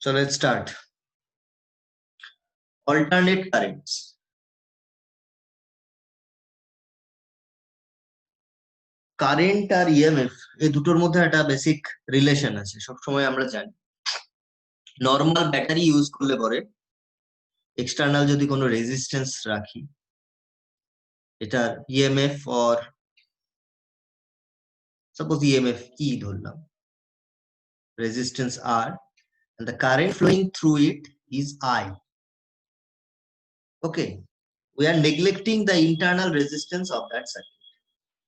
So let's start. Alternate currents. Current আর EMF এই দুটোর মধ্যে একটা বেসিক রিলেশন আছে, সবসময় আমরা জানি। নর্মাল ব্যাটারি ইউজ করলে পরে এক্সটার্নাল যদি কোনো রেজিস্ট্যান্স রাখি, এটার ইএমএফ অর সাপোজ ইএমএফ কি ধরলাম, resistance R, and the current flowing through it is I. Okay, we are neglecting the internal resistance of that circuit.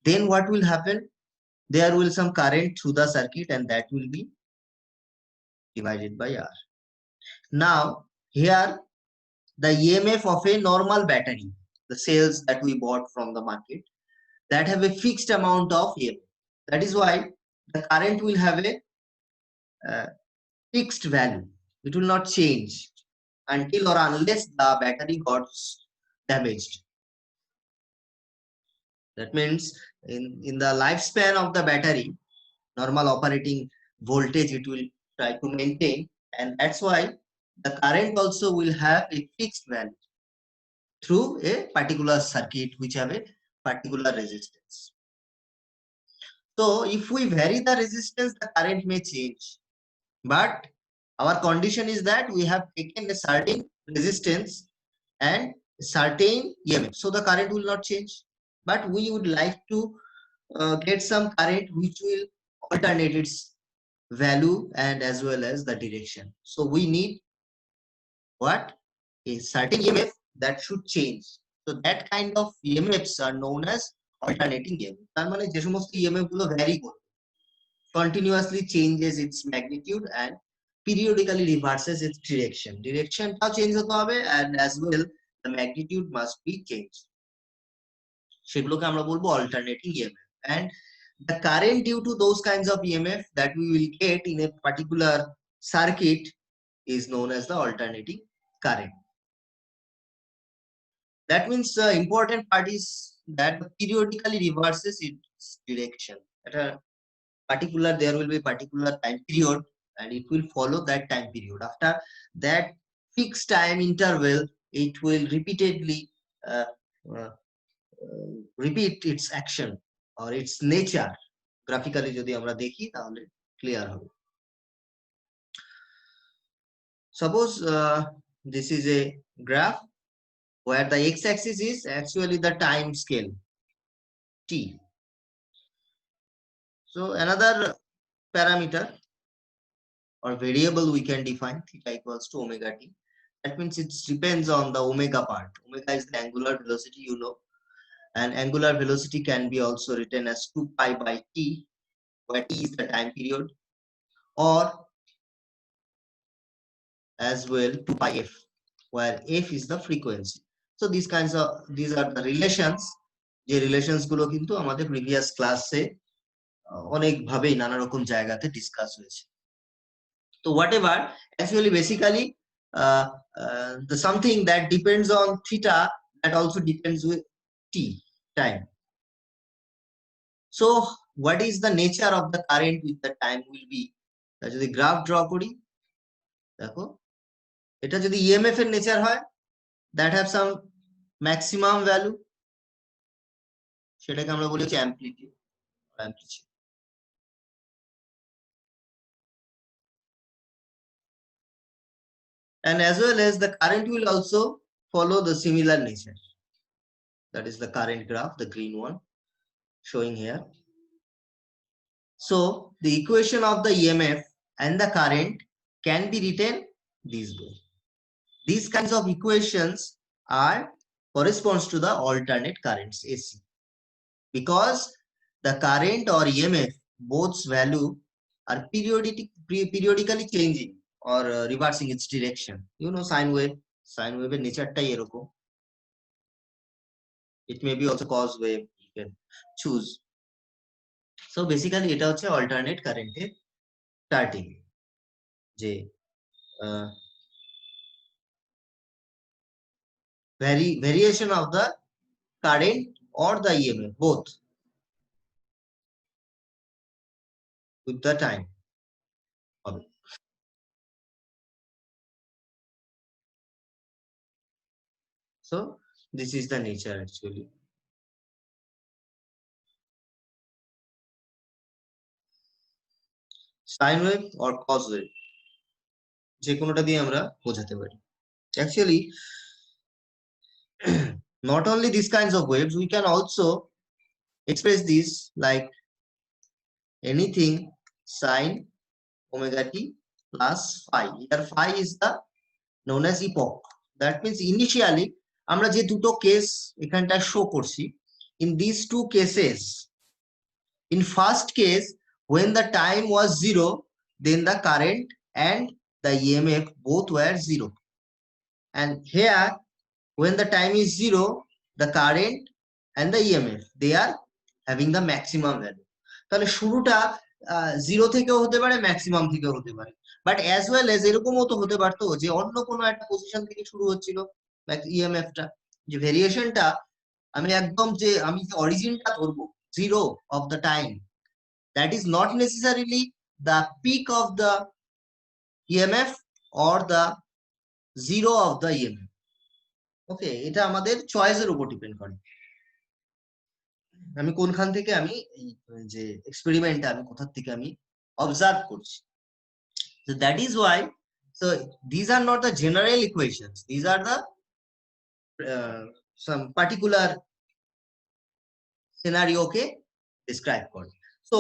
Then what will happen? There will some current through the circuit and that will be divided by R. Now, here the EMF of a normal battery, the cells that we bought from the market, that have a fixed amount of EMF. That is why the current will have a fixed value. It will not change until or unless the battery got damaged. That means in the lifespan of the battery, normal operating voltage it will try to maintain, and that's why the current also will have a fixed value through a particular circuit which have a particular resistance. So if we vary the resistance, the current may change, but our condition is that we have taken a certain resistance and certain EMF, so the current will not change, but we would like to get some current which will alternate its value and as well as the direction. So we need what? A certain EMF that should change. So that kind of EMFs are known as alternating EMF. তার মানে যে সমস্ত EMF গুলো vary করে, continuously changes its magnitude and periodically reverses its direction. Directionটাও change হতে হবে and as well the magnitude must be changed. সেগুলোকে আমরা বলবো alternating EMF. And the current due to those kinds of EMF that we will get in a particular circuit is known as the alternating current. That means the important part is that periodically reverses its direction. At a particular, there will be a particular time period and it will follow that time period. After that fixed time interval, it will repeatedly uh, uh, repeat its action or its nature. Graphically যদি আমরা দেখি তাহলে clear হবে. Suppose this is a graph where the x-axis is actually the time scale t. So another parameter or variable we can define, theta equals to omega t. That means it depends on the omega part. Omega is the angular velocity, you know, and angular velocity can be also written as 2 pi by t, where t is the time period, or as well 2 pi f, where f is the frequency. So these are the relations. যে relations গুলো কিন্তু আমাদের previous ক্লাসে অনেক ভাবেই নানা রকম জায়গাতে ডিসকাস হয়েছে। তো whatever, actually basically the something that depends on theta that also depends with t, time. So what is the nature of the current with the time will be, যদি গ্রাফ ড্র করি, দেখো এটা যদি EMF এর nature হয়, that have some maximum value, সেটাকে আমরা বলি হচ্ছে amplitude. And as well as the current will also follow the similar nature. That is the current graph, the green one showing here. So the equation of the EMF and the current can be written this way. These kinds of equations are corresponds to the alternate currents AC, because the current or EMF both's value are periodically changing or reversing its direction. You know, sine wave এর নেচারটাই এরকম. It may be also cos wave, you can choose. So basically এটা হচ্ছে alternate current এর starting, যে variation of the current or the EMF both with the time. So this is the nature actually. Sine wave or cos wave, যে কোনোটা দিয়ে আমরা বোঝাতে পারি। Actually, not only these kinds of waves, we can also express this like anything sine omega t plus phi. Here phi is the known as epoch. That means initially আমরা যে দুটো case এখানটা শো করছি, in these two cases, in first case when the time was 0, then the current and the EMF both were 0, and here when the time is 0, the current and the EMF, they are having the maximum value. তাহলে শুরুটা 0 থেকেও হতে পারে, maximum থেকেও হতে পারে, but as well as এরকমও তো হতে পারতো যে অন্য কোনো একটা পজিশন থেকে শুরু হচ্ছিল ইএমএফটা, যে ভেরিয়েশনটা আমি একদম যে আমি যে অরিজিনটা ধরবো 0 of the time, that is not necessarily the peak of the EMF or the 0 of the EMF. Okay, এটা আমাদের চয়েসের উপর ডিপেন্ড করে, আমি কোনখান থেকে আমি এই যে এক্সপেরিমেন্টটা আমি কোথা থেকে আমি অবজার্ভ করছি। So that is why, so these are not the general equations, these are the some particular scenario ke describe করে। So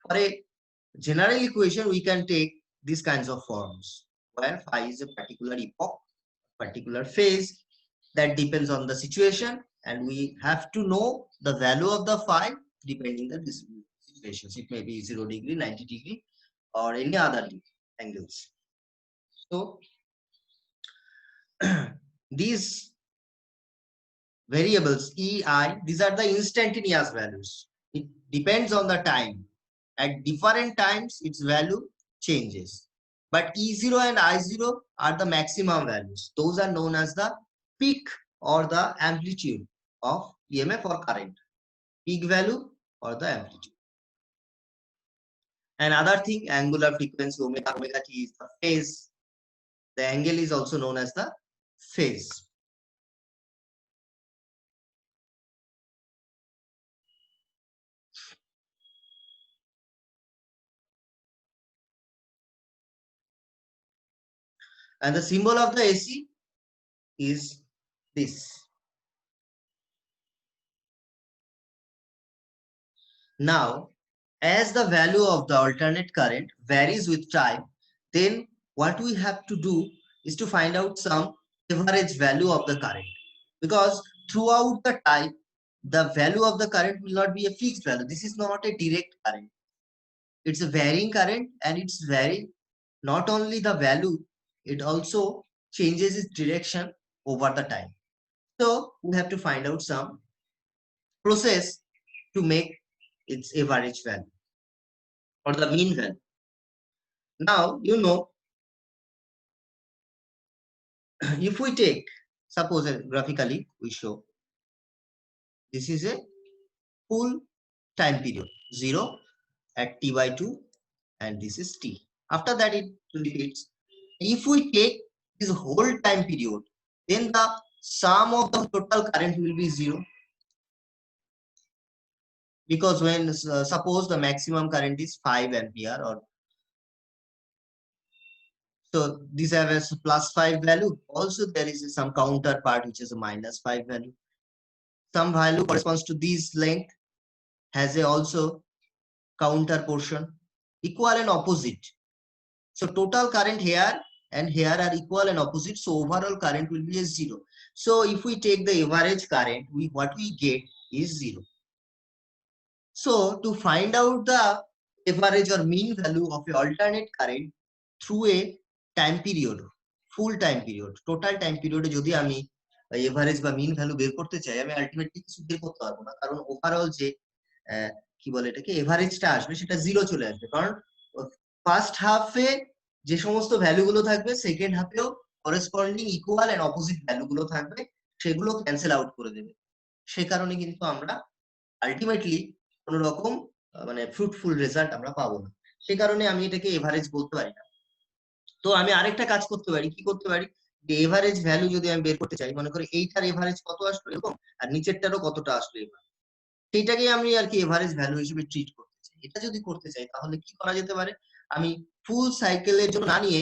for a general equation we can take these kinds of forms where phi is a particular epoch, particular phase that depends on the situation, and we have to know the value of the phi depending on the situations. It may be 0 degree, 90 degree, or any other angles. So these variables EI, these are the instantaneous values. It depends on the time. At different times, its value changes. But E0 and I0 are the maximum values. Those are known as the peak or the amplitude of EMF or current. Peak value or the amplitude. Another thing, angular frequency omega, omega t is the phase. The angle is also known as the phase. And the symbol of the AC is this. Now, as the value of the alternate current varies with time, then what we have to do is to find out some average value of the current. Because throughout the time, the value of the current will not be a fixed value. This is not a direct current. It's a varying current, and it's varying not only the value, it also changes its direction over the time. So we have to find out some process to make its average value or the mean value. Now, you know, if we take, suppose graphically we show, this is a full time period, 0 at t/2, and this is t. After that it repeats. If we take this whole time period, then the sum of the total current will be 0. Because when suppose the maximum current is 5 ampere, or so these have a +5 value. Also there is some counterpart which is a -5 value. Some value corresponds to this length, has a also counter portion, equal and opposite. So total current here and here are equal and opposite, so overall current will be a 0. So if we take the average current, what we get is 0. So to find out the average or mean value of an alternate current through a time period, full time period, total time period, যদি আমি average বা mean value বের করতে চাই, আমি ultimately কিছু বের করতে পারবো না, কারণ ওভারঅল যে কি বলে এটাকে এভারেজটা আসবে সেটা 0 চলে আসবে, কারণ ফার্স্ট হাফে যে সমস্ত ভ্যালু গুলো থাকবে সেকেন্ড হাফেও corresponding equal and opposite value গুলো থাকবে, সেগুলো ক্যান্সেল আউট করে দেবে। সে কারণে কিন্তু আমরা আলটিমেটলি কোন রকম মানে ফ্রুটফুল রেজাল্ট আমরা পাবো না, সে কারণে আমি এটাকে এভারেজ বলতে পারি না। তো আমি আরেকটা কাজ করতে পারি, কি করতে পারি, এভারেজ ভ্যালু যদি আমি বের করতে চাই, মনে করি এইটার এভারেজ কত আসলো এরকম, আর নিচেরটারও কতটা আসলো এভারেজ, সেইটাকে আমি আর কি এভারেজ ভ্যালু হিসেবে ট্রিট করতে চাই। এটা যদি করতে চাই তাহলে কি করা যেতে পারে, আমি ফুল সাইকেলের জন্য না নিয়ে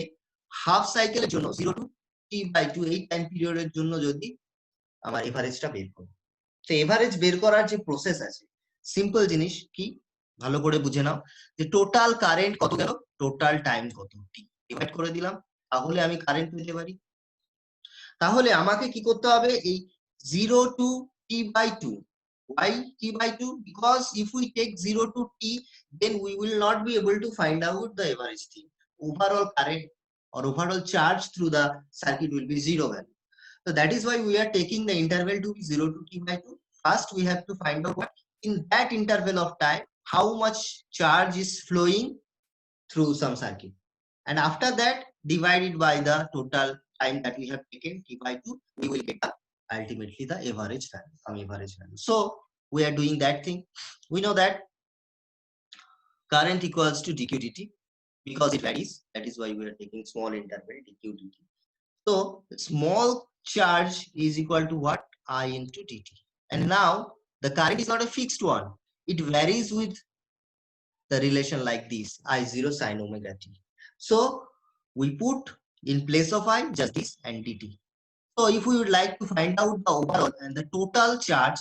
হাফ সাইকেলের জন্য 0 to t/2 এই টাইম পিরিয়ডের জন্য যদি আমার এভারেজটা বের করি, তো এভারেজ বের করার যে প্রসেস আছে, সিম্পল জিনিস কি, ভালো করে বুঝে নাও, যে টোটাল কারেন্ট কত গেল, টোটাল টাইম কত টি, ডিভাইড করে দিলাম, তাহলে আমি কারেন্ট পেতে পারি। তাহলে আমাকে কি করতে হবে, এই 0 to t/2, why t/2, because if we take 0 to t, then we will not be able to find out the average thing. Overall current or overall charge through the circuit will be zero value. So that is why we are taking the interval to be 0 to t/2. First we have to find out what in that interval of time how much charge is flowing through some circuit, and after that divided by the total time that we have taken t/2, we will get ultimately the average value, some average value. So we are doing that thing. We know that current equals to dq dt because it varies, that is why we are taking small interval dq dt. So small charge is equal to what, I into dt. And now the current is not a fixed one, it varies with the relation like this, I0 sin omega t. So we put in place of I just this and dt. So if we would like to find out the overall and the total charge,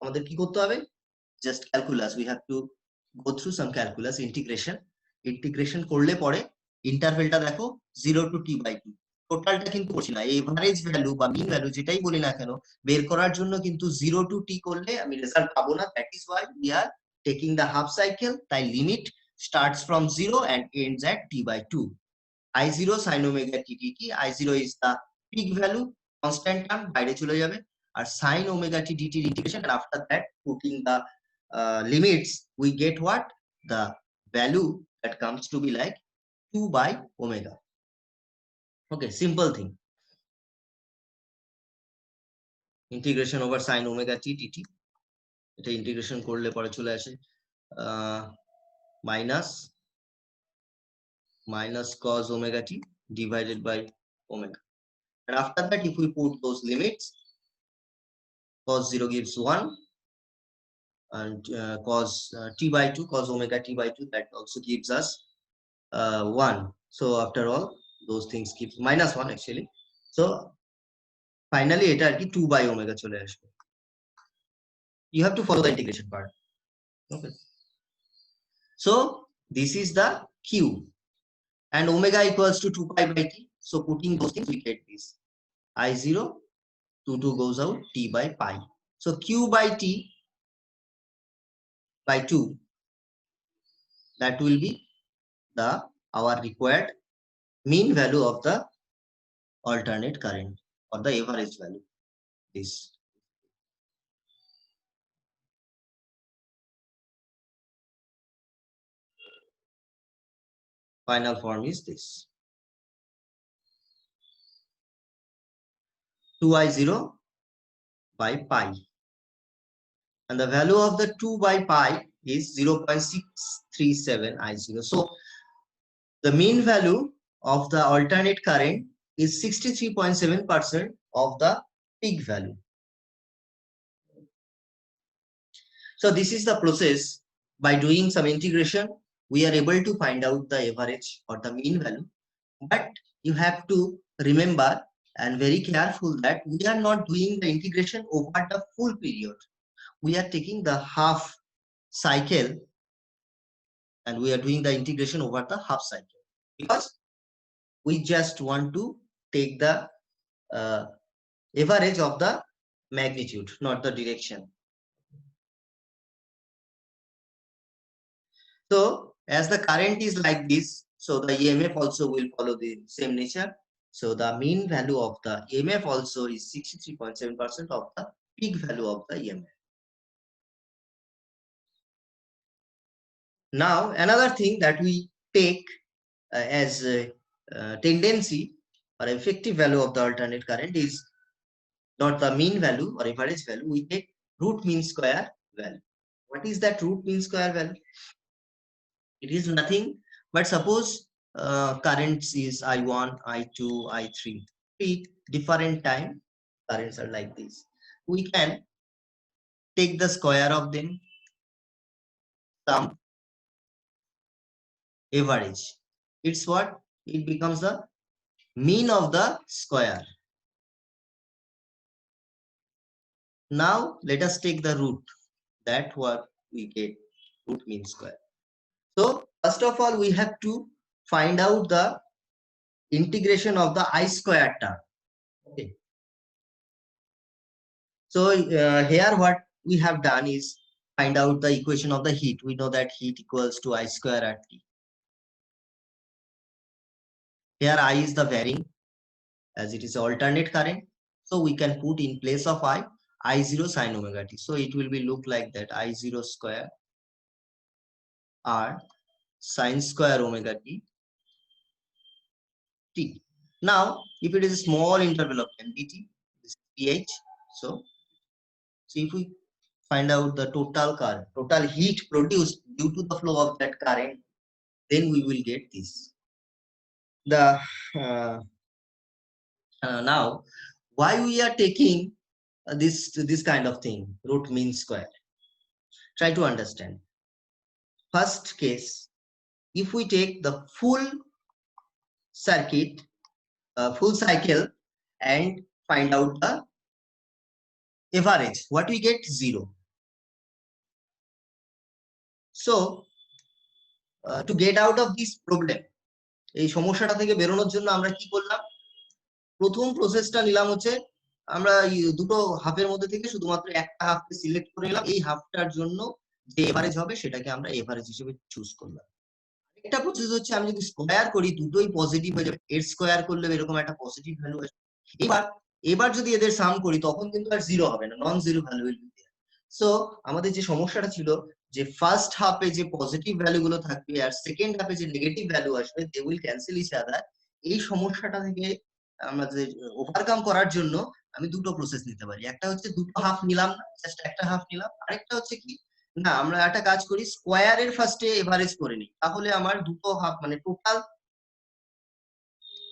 আমাদের কি করতে হবে, just calculus, we have to go through some calculus, integration করলে পরে ইন্টারভেলটা দেখো 0 to t/2, টোটালটা কিন্তু করছি না, এভারেজ ভ্যালু বা মিন ভ্যালু যেটাই বলি না কেন বের করার জন্য কিন্তু 0 to t করলে আমি রেজাল্ট পাবো না, that is why we are taking the half cycle, তাই limit starts from 0 and ends at t/2. I0 sin omega t dt, I0 is the peak value, constant term বাইরে চলে যাবে, আর sin omega t dt integration, and after that putting the limits we get what, the value that comes to be like 2/omega. Okay, simple thing, integration over sin omega t dt, এটা integration করলে পরে চলে আসে minus cos omega t divided by omega, and after that if we put those limits, cos 0 gives 1, and cos t/2, cos omega t/2, that also gives us 1. So after all those things keeps -1 actually, so finally এটা আর কি 2/omega চলে আসবে. You have to follow the integration part. Okay, so this is the q, and omega equals to 2π/t, so putting those things we get this I0, 2 goes out, t/pi, so q/t/2, that will be the our required mean value of the alternate current or the average value. This final form is this 2I0/pi, and the value of the 2/pi is 0.637 I0. So the mean value of the alternate current is 63.7% of the peak value. So this is the process. By doing some integration, we are able to find out the average or the mean value. But you have to remember and very careful that we are not doing the integration over the full period. We are taking the half cycle and we are doing the integration over the half cycle, because we just want to take the average of the magnitude, not the direction. So as the current is like this, so the EMF also will follow the same nature. So the mean value of the EMF also is 63.7% of the peak value of the EMF. Now another thing that we take as a tendency or effective value of the alternate current is not the mean value or average value, we take root mean square value. What is that root mean square value? It is nothing but suppose currents is I1, I2, I3. three different time currents are like this. We can take the square of them, sum, average. It's what? It becomes the mean of the square. Now let us take the root. That what we get, root mean square. So first of all, we have to find out the integration of the I square term. Okay. So here what we have done is find out the equation of the heat. We know that heat equals to I square at T. Here I is the varying, as it is alternate current. So we can put in place of I0 sine omega t. So it will be look like that, I0 square R sine square omega t. Now, if it is a small interval of time dt, this is pH. So if we find out the total current, total heat produced due to the flow of that current, then we will get this. The now, why we are taking this kind of thing, root mean square? Try to understand. First case, if we take the full circuit, full cycle, and find out the average, what we get? 0. So to get out of this problem, এই সমস্যাটা থেকে বেরোনোর জন্য আমরা কি করলাম? প্রথম প্রসেসটা নিলাম হচ্ছে আমরা দুটো হাফের মধ্যে থেকে শুধুমাত্র একটা হাফকে সিলেক্ট করে নিলাম। এই হাফটার জন্য যে এভারেজ হবে সেটাকে আমরা এভারেজ হিসেবে চুজ করলাম। একটা প্রসেস হচ্ছে আমি যদি স্কোয়ার করি দুটোই পজিটিভ হয়ে যাবে, এর স্কোয়ার করলে এরকম একটা পজিটিভ ভ্যালু আসবে। এবার যদি এদের সাম করি তখন কিন্তু আর জিরো হবে না, non zero value will be there. So আমাদের যে সমস্যাটা ছিল যে ফার্স্ট হাফে যে পজিটিভ ভ্যালু গুলো থাকবে আর সেকেন্ড হাফে যে নেগেটিভ ভ্যালু আসবে, they will cancel each other. এই সমস্যাটা থেকে আমাদের ওভারকাম করার জন্য আমি দুটো প্রসেস নিতে পারি। একটা হচ্ছে দুটো হাফ নিলাম না, জাস্ট একটা হাফ নিলাম। আরেকটা হচ্ছে কি না, আমরা একটা কাজ করি, স্কোয়ারের ফার্স্টে এভারেজ করে নিই, তাহলে আমার দুটো হাফ মানে টোটাল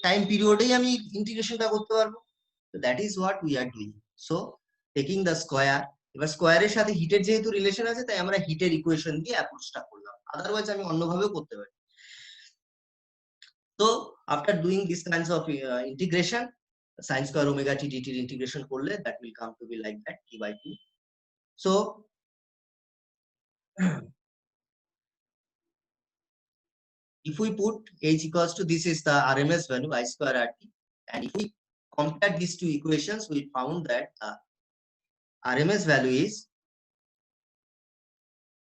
টাইম পিরিয়ডেই আমি ইন্টিগ্রেশনটা করতে পারবো। That is what we are doing. So taking the square, এবার স্কোয়ারের সাথে হিটের যেহেতু রিলেশন আছে তাই আমরা হিটের ইকুয়েশন দিয়ে অ্যাপ্রোচটা করলাম, আদারওয়াইজ আমি অন্যভাবেও করতে পারি। তো after doing this kinds of integration, sin square omega t dt integration করলে that will come to be like that t by 2. So if we put h equals to, this is the RMS value I square RT, and if we compare these two equations, we found that the RMS value is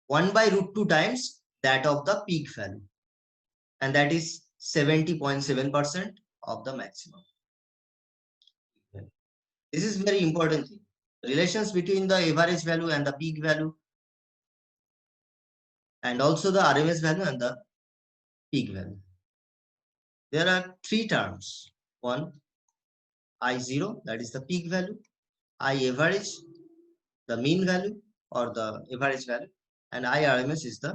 1 by root 2 times that of the peak value, and that is 70.7% of the maximum. This is very important thing. Relations between the average value and the peak value, and also the RMS value and the peak value. There are three terms. One, I0, that is the peak value. I average, the mean value or the average value, and I RMS is the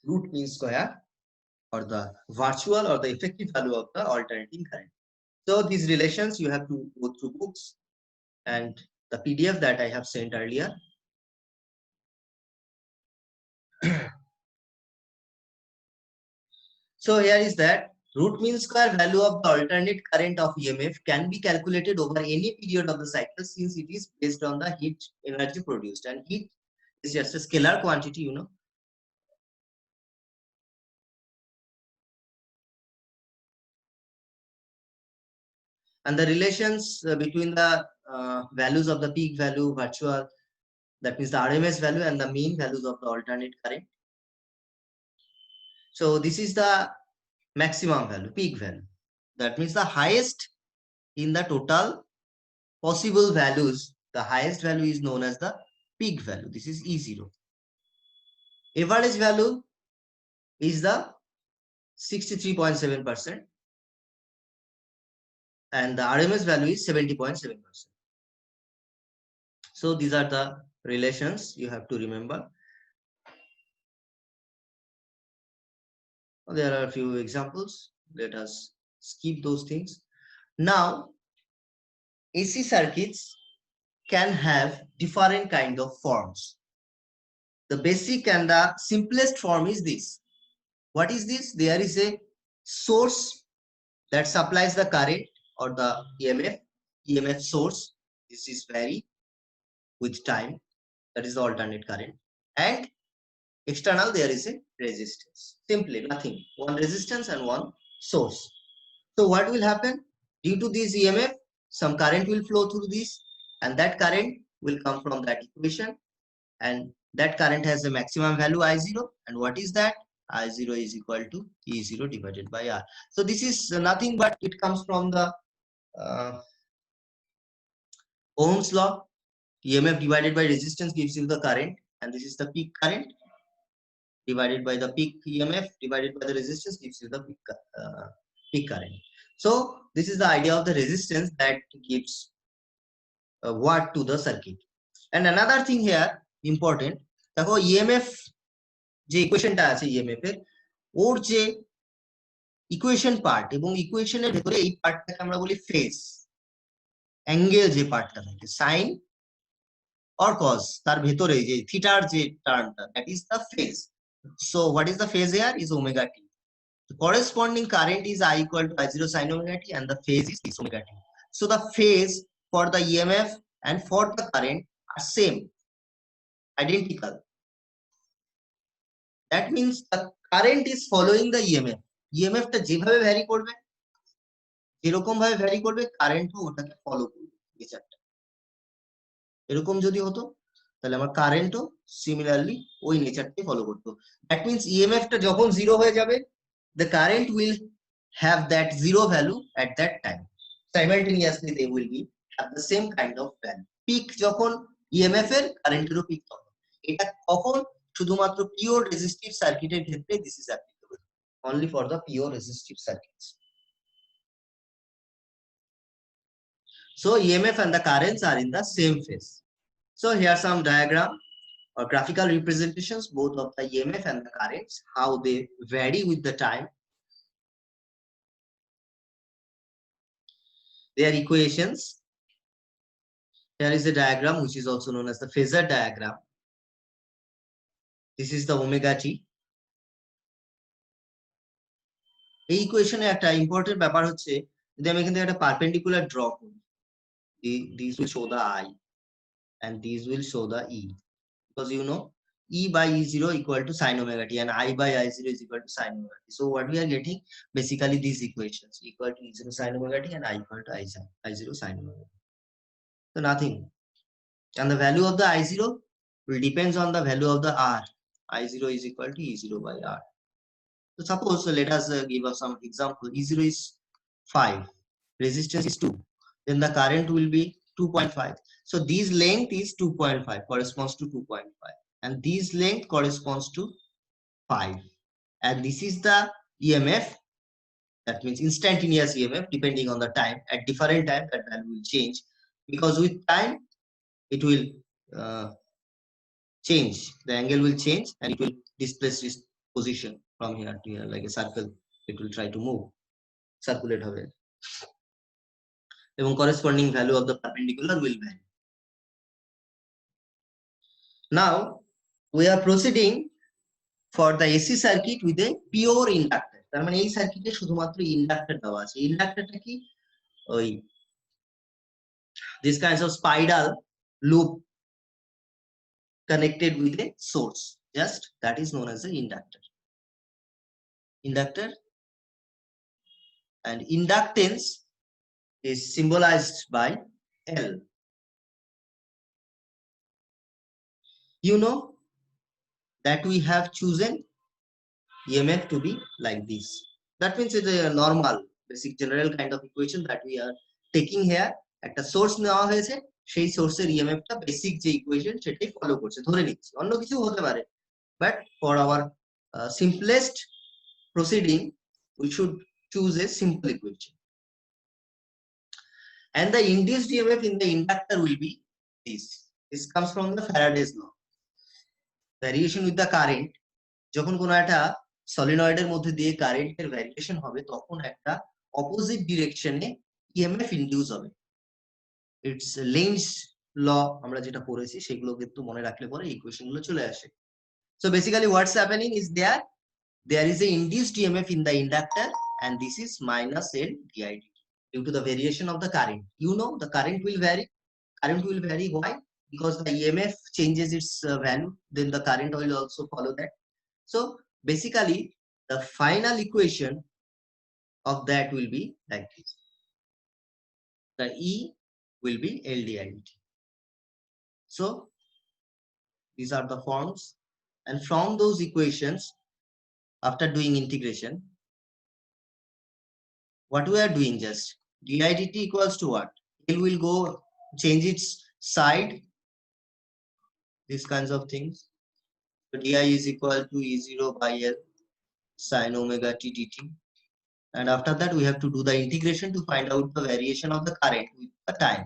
root mean square or the virtual or the effective value of the alternating current. So these relations you have to go through books and the PDF that I have sent earlier. So here is that root mean square value of the alternate current of EMF can be calculated over any period of the cycle, since it is based on the heat energy produced, and heat is just a scalar quantity, you know. And the relations between the values of the peak value, virtual, that means the RMS value, and the mean values of the alternate current. So this is the maximum value, peak value. That means the highest in the total possible values, the highest value is known as the peak value. This is E0. Average value is the 63.7%, and the RMS value is 70.7%. So these are the relations you have to remember. There are a few examples. Let us skip those things. Now AC circuits can have different kind of forms. The basic and the simplest form is this. What is this? There is a source that supplies the current or the EMF source. This is vary with time. That is the alternate current. And external, there is a resistance. Simply nothing. One resistance and one source. So what will happen? Due to this EMF, some current will flow through this, and that current will come from that equation. And that current has a maximum value I0. And what is that? I0 is equal to E0 divided by R. So this is nothing but it comes from the Ohm's law. EMF divided by resistance gives you the current, and this is the peak current divided by the peak EMF divided by the resistance gives you the peak current. So this is the idea of the resistance that gives watt to the circuit. And another thing here important, দেখো EMF যে ইকুয়েশনটা আছে EMF এর, ওর যে equation part এবং ইকুয়েশনের ভেতরে এই পার্টটাকে আমরা বলি ফেজ, অ্যাঙ্গেল যে পার্টটা থাকে সাইন or cos, তার ভেতরে যে থিটার যে টার্মটা, that is the phase. So what is the phase here? Is omega t. The corresponding current is I equal to I0 sin omega t, and the phase is omega t. So the phase for the EMF and for the current are same, identical. That means the current is following the EMF. EMF টা যেভাবে vary করবে, যেরকম ভাবে vary করবে, কারেন্টও ওটাকে follow করবে। এরকম যদি হতো তাহলে আমার কারেন্টও সিমিলারলি ওই নেচারটাই ফলো করতো। দ্যাট মিন্স ইএমএফ টা যখন জিরো হয়ে যাবে, the current will have that zero value at that time. Simultaneously they will be have the same kind of value. Peak যখন ইএমএফ এর, কারেন্টেরও পিক তখন। এটা কখন? শুধুমাত্র পিওর রেজিস্টিভ সার্কিটের ক্ষেত্রে this is applicable, only for the pure resistive circuits. So EMF and the currents are in the same phase. So here are some diagram or graphical representations both of the EMF and the currents, how they vary with the time. Their equations. Here is a diagram which is also known as the phasor diagram. This is the omega t. এই ইকুয়েশনে একটা important ব্যাপার হচ্ছে, যদি আমি এখান থেকে একটা পারপেন্ডিকুলার ড্র করি, these will show the I and these will show the E, because you know E by E0 equal to sin omega t and I by I0 is equal to sin omega t. So what we are getting basically these equations, equal to E0 sin omega t and I equal to I0 sin omega t. So nothing. And the value of the I0 will depends on the value of the R. I0 is equal to E0 by R. So suppose, let us give us some example. E0 is 5, resistance is 2, then the current will be 2.5. So this length is 2.5, corresponds to 2.5, and this length corresponds to 5, and this is the EMF. That means instantaneous EMF. Depending on the time, at different time that value will change, because with time it will change, the angle will change, and it will displace its position from here to here like a circle. It will try to move, circulate হবে, এবং corresponding value of the perpendicular will vary. Now we are proceeding for the AC circuit with a pure inductor. তার মানে এই সার্কিটে শুধুমাত্র inductor দেওয়া আছে। ইন্ডাক্টরটা কি? ওই this kinds of spiral loop connected with a source, just that is known as an inductor. And inductance is symbolized by L. You know that we have chosen EMF to be like this. That means it's a normal basic general kind of equation that we are taking here. একটা source নেওয়া হয়েছে, সেই সোর্সের EMF টা basic যে equation সেটাই follow করছে, ধরে নিচ্ছি, অন্য কিছু হতে পারে, but for our simplest proceeding we should choose a simple equation. And the induced EMF in the inductor will be this. This comes from the Faraday's law. Variation with the current, যখন কোনো একটা সলিনয়েডের মধ্যে দিয়ে কারেন্টের variation হবে, তখন একটা opposite ডিরেকশনে EMF induce হবে। ইটস লেন্স ল আমরা যেটা পড়েছি সেগুলো কিন্তু মনে রাখলে পরে ইকুয়েশন গুলো চলে আসে। So basically what's happening is there is a induced EMF in the inductor and this is minus L didt due to the variation of the current. You know the current will vary. Current will vary. Why? Because the EMF changes its value, then the current will also follow that. So basically the final equation of that will be like this. The E will be L didt. So these are the forms, and from those equations, after doing integration, what we are doing just didt equals to what? L will go change its side, these kinds of things. So di is equal to E0 by L sin omega t dt. And after that, we have to do the integration to find out the variation of the current with the time.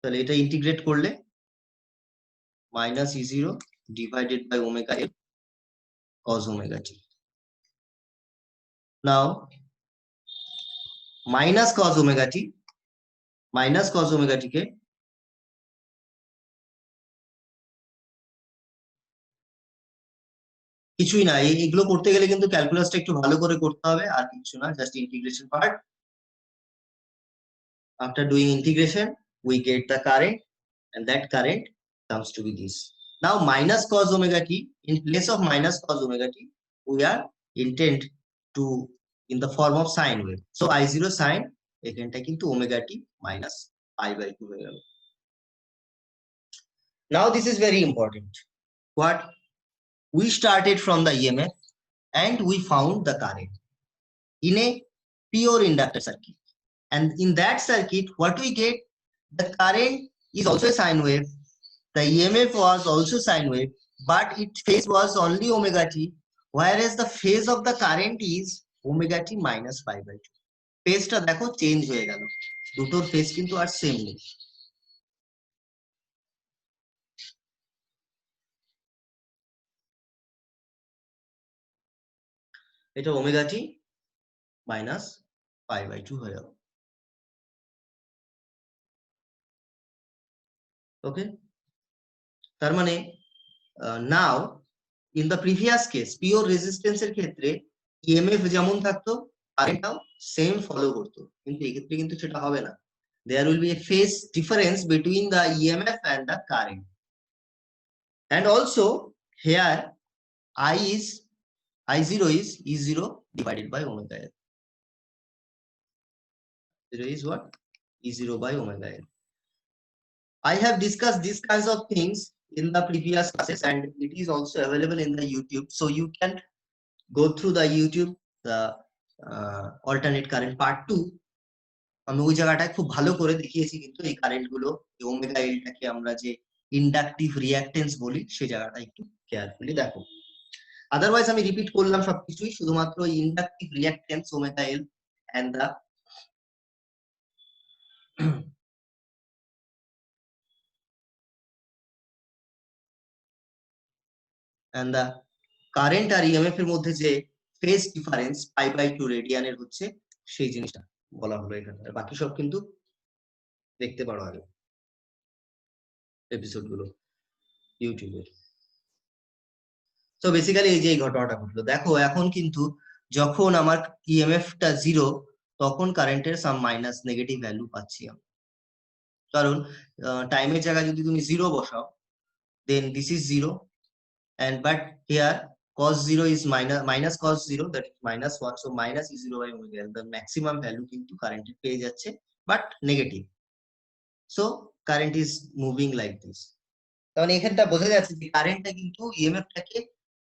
So later integrate korle minus E0 divided by omega L cos omega t. Now minus cos omega t ke কিছুই না, এগুলো করতে গেলে কিন্তু ক্যালকুলাসটা একটু ভালো করে করতে হবে, আর কিছু না, just integration part. After doing integration, we get the current, and that current comes to be this. Now minus cos omega t, in place of minus cos omega t, we are intent to in the form of sine wave. So I0 sine এখানটা কিন্তু omega t minus pi by 2 হয়ে গেল। Now this is very important. What? We started from the EMF and we found the current in a pure inductor circuit. And in that circuit, what we get? The current is also a sine wave. The EMF was also sine wave, but its phase was only omega t, whereas the phase of the current is omega t minus pi by 2. ফেজটা দেখো change হয়ে গেল, দুটোর phase কিন্তু আর same নেই। এটা omega t minus pi by 2 হয়ে গেল। Okay, তার মানে now in the previous case pure রেজিস্ট্যান্সের ক্ষেত্রে ইএমএফ যেমন থাকতো কারেন্টটাও সেম ফলো করতো, কিন্তু এক্ষেত্রে কিন্তু সেটা হবে না। There will be a phase difference between the EMF and the current. And also here I0 is E0 divided by omega L. 0 is what? E0 by omega L. I have discussed these kinds of things in the previous classes and it is also available in the YouTube. So you can go through the YouTube, the alternate current part 2. আমি ওই জায়গাটায় খুব ভালো করে দেখিয়েছি কিন্তু এই current গুলো, ওমেগা এলটাকে আমরা যে ইন্ডাকটিভ রিঅ্যাকটেন্স বলি সেই জায়গাটা একটু কেয়ারফুলি দেখো। আদারওয়াইজ আমি রিপিট করলাম সবকিছুই, শুধুমাত্র inductive reactance omega L and the current আর ইএমএফ এর মধ্যে যে ফেজ ডিফারেন্স পাই বাই 2 রেডিয়ানের হচ্ছে সেই জিনিসটা বলা হলো এখানে। বাকি সব কিন্তু দেখতে পারো আগে এপিসোড গুলো ইউটিউবে। তো বেসিক্যালি এই যে এই ঘটনাটা ঘটলো, দেখো এখন কিন্তু যখন আমার ইএমএফটা 0 তখন কারেন্টের সাম মাইনাস নেগেটিভ ভ্যালু পাচ্ছি আমি, কারণ টাইমের জায়গায় যদি তুমি 0 বসাও দেন this is 0 and but here cos 0 is minus cos 0, that is minus 1, so minus E0 by omega L, the maximum value কিন্তু কারেন্টের পেয়ে যাচ্ছে but negative. So current is moving like this. কারণ এখানটা বোঝা যাচ্ছে যে কারেন্টটা কিন্তু ইএমএফটাকে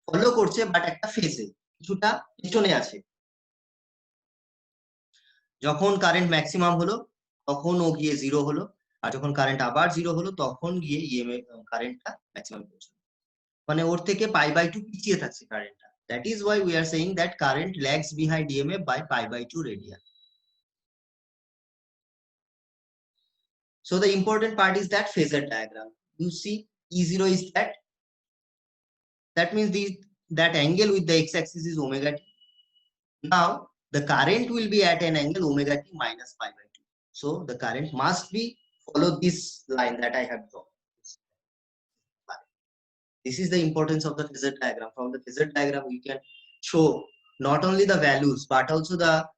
ফলো করছে বাট একটা ফেজে কিছুটা পিছনে আছে। যখন কারেন্ট ম্যাক্সিমাম হলো তখন ও গিয়ে 0 হলো, আর যখন কারেন্ট আবার 0 হলো তখন গিয়ে ইএমএফ কারেন্টটা ম্যাক্সিমাম পৌঁছলো, মানে ওর থেকে পাই বাই 2 পিছিয়ে থাকছে কারেন্টটা। That is why we are saying that current lags behind EMF by pi by 2 radian. So the important part is that phasor diagram. You see E0 is that means that angle with the x-axis is omega t. Now the current will be at an angle omega t minus pi by 2. So the current must be follow this line that I have drawn. This is the importance of the phasor diagram. From the phasor diagram, we can show not only the values but also the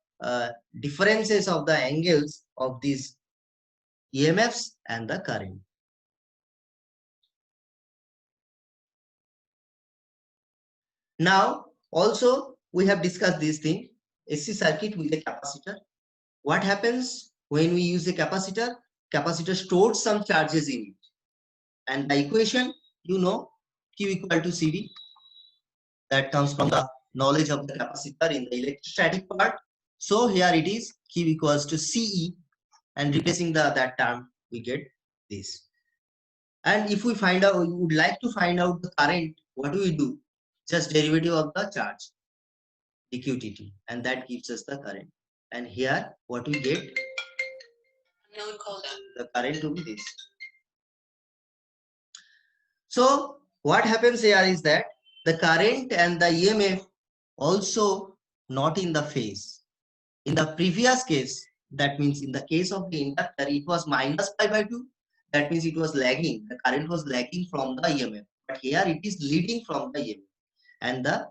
differences of the angles of these EMFs and the current. Now, also we have discussed this thing, AC circuit with a capacitor. What happens when we use a capacitor? Capacitor stores some charges in it. And the equation, you know, Q equal to CD. That comes from the knowledge of the capacitor in the electrostatic part. So here it is Q equals to CE, and replacing that term, we get this. And if we find out, we would like to find out the current, what do we do? Just derivative of the charge, dqdt, and that gives us the current. And here, what we get? The current to be this. So what happens here is that the current and the EMF also not in the phase. In the previous case, that means in the case of the inductor, it was minus pi by 2. That means it was lagging. The current was lagging from the EMF. But here it is leading from the EMF. And the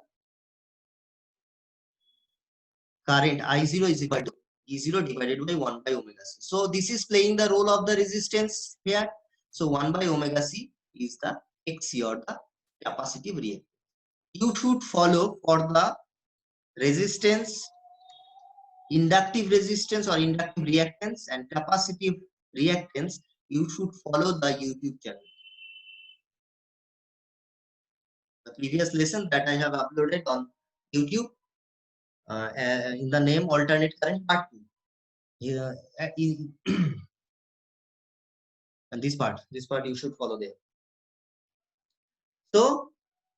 current I0 is equal to E0 divided by 1 by omega c. So this is playing the role of the resistance here. So 1 by omega c is the XC or the capacitive reactance. You should follow for the resistance, inductive resistance or inductive reactance and capacitive reactance. You should follow the YouTube channel. The previous lesson that I have uploaded on YouTube in the name alternate current part 2. Here, and this part you should follow there. So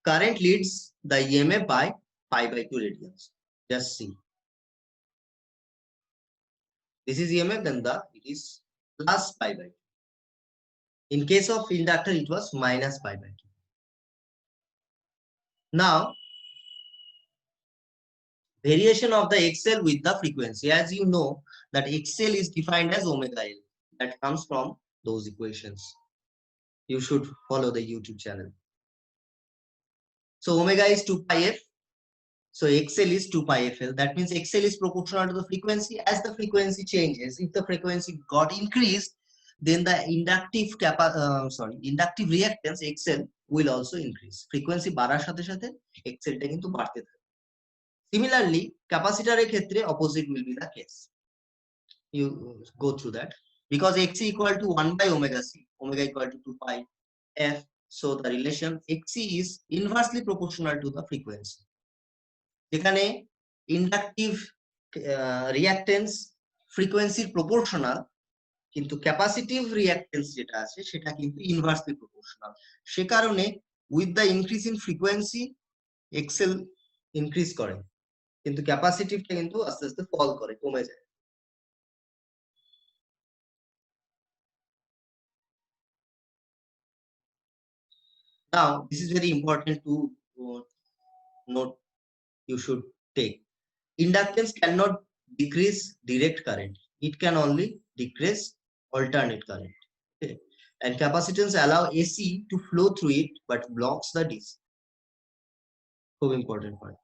current leads the EMF by pi by 2 radians. Just see. This is EMF, then it is plus pi by 2. In case of inductor, it was minus pi by 2. Now, variation of the XL with the frequency. As you know, that XL is defined as omega L. That comes from those equations. You should follow the YouTube channel. So omega is 2 pi f. So XL is 2 pi FL. That means XL is proportional to the frequency. As the frequency changes, if the frequency got increased, then the inductive reactance XL will also increase. Frequency বাড়ার সাথে সাথে XL টা কিন্তু বাড়তে থাকে. Similarly, capacitor ক্ষেত্রে opposite will be the case. You go through that because XC equal to 1 by omega c, omega equal to 2 pi f. So the relation XC is inversely proportional to the frequency. যেখানে inductive reactance ফ্রিকোয়েন্সির proportional, কিন্তু capacitive reactance যেটা আছে সেটা কিন্তু inversely proportional. সে কারণে with the increase in frequency X L increase করে, কিন্তু ক্যাপাসিটিভটা কিন্তু আস্তে আস্তে ফল করে, কমে যায়। Now this is very important to note. You should take inductance cannot decrease direct current, it can only decrease alternate current. Okay. And capacitance allow AC to flow through it but blocks the DC. Very important point.